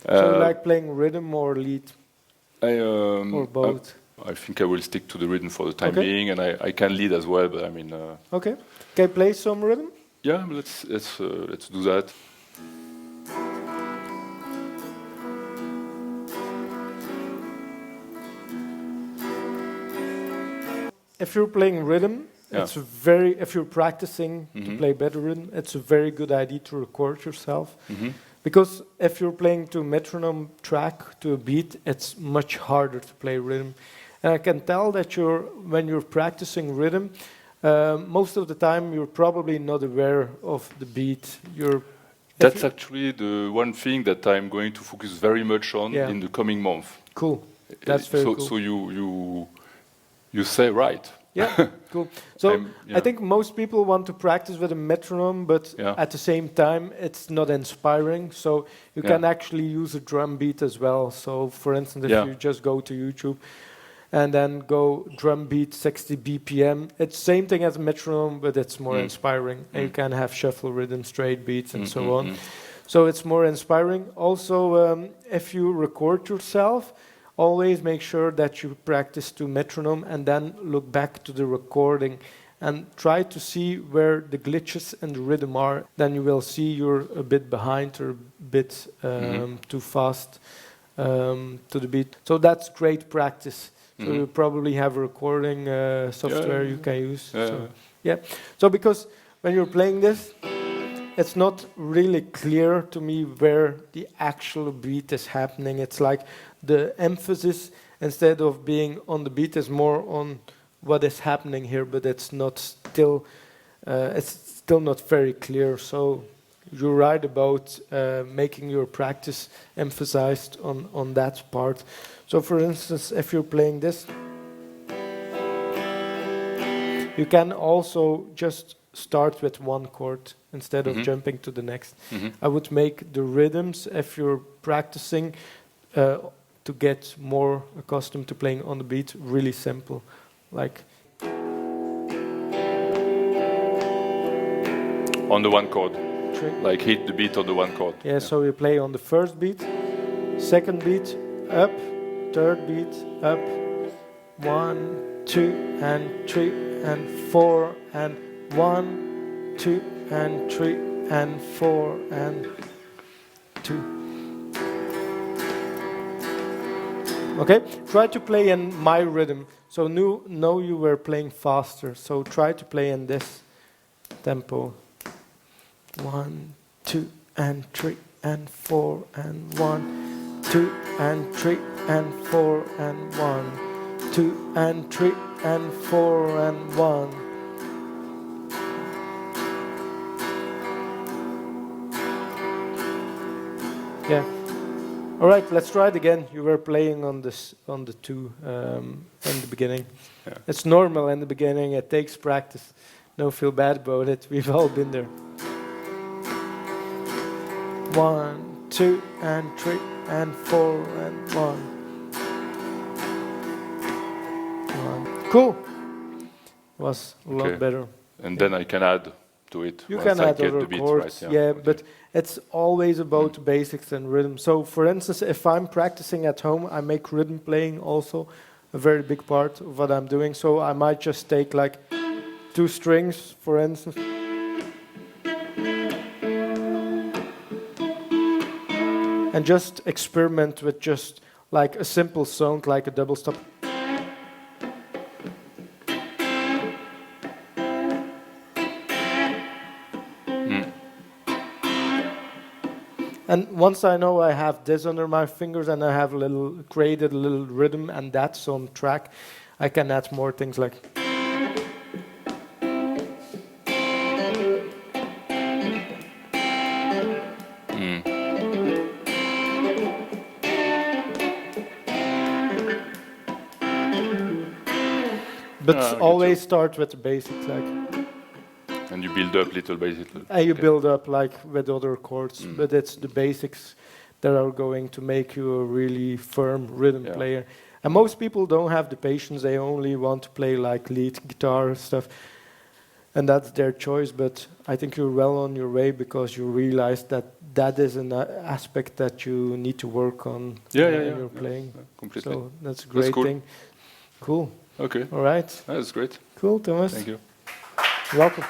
So you like playing rhythm or lead? Or both? I think I will stick to the rhythm for the time being, and I can lead as well. But I mean. Okay. Can you play some rhythm? Yeah, let's do that. If you're playing rhythm, if you're practicing to play better rhythm, it's a very good idea to record yourself. Because if you're playing to a metronome track, to a beat, it's much harder to play rhythm. And I can tell that when you're practicing rhythm, most of the time you're probably not aware of the beat. That's actually the one thing that I'm going to focus very much on in the coming month. Cool. That's very cool. So you say right. Yeah, cool. So I think most people want to practice with a metronome, but at the same time, it's not inspiring. So you can actually use a drum beat as well. So for instance, if you just go to YouTube and then go drum beat 60 BPM, it's same thing as a metronome, but it's more inspiring. And you can have shuffle rhythm, straight beats, and so on. So it's more inspiring. Also, if you record yourself, always make sure that you practice to metronome and then look back to the recording and try to see where the glitches in the rhythm are. Then you will see you're a bit behind or a bit too fast to the beat. So that's great practice. So you probably have a recording software you can use. So because when you're playing this, it's not really clear to me where the actual beat is happening. It's like the emphasis, instead of being on the beat, is more on what is happening here, but it's still not very clear. So you're right about making your practice emphasized on that part. So for instance, if you're playing this, you can also just start with one chord instead of jumping to the next. I would make the rhythms, if you're practicing to get more accustomed to playing on the beat, really simple. Like on the one chord. Like hit the beat on the one chord. Yeah, so you play on the first beat, second beat, up, third beat, up, 1, 2, and 3, and 4, and 1, 2, and 3, and 4, and 2. Okay, try to play in my rhythm. So know you were playing faster. So try to play in this tempo. 1, 2, and 3, and 4, and 1, 2, and 3, and 4, and 1, 2, and 3, and 4, and 1. Yeah. All right, let's try it again. You were playing on the 2 in the beginning. Yeah. It's normal in the beginning. It takes practice. Don't feel bad about it. We've all been there. 1, 2, and 3, and 4, and 1. Cool. Was a lot better. And then I can add to it. You can add other chords, but it's always about basics and rhythm. So, for instance, if I'm practicing at home, I make rhythm playing also a very big part of what I'm doing. So I might just take like 2 strings, for instance, and just experiment with just like a simple sound, like a double stop. And once I know I have this under my fingers and I have created a little rhythm and that's on track, I can add more things like. But always start with the basics, like. And you build up little by little. And you build up like with other chords, but it's the basics that are going to make you a really firm rhythm player. And most people don't have the patience; they only want to play like lead guitar stuff. and that's their choice. But I think you're well on your way because you realize that that is an aspect that you need to work on when you're playing. Completely. So that's a great thing. Cool. Okay. All right. That's great. Cool, Thomas. Thank you. You're welcome.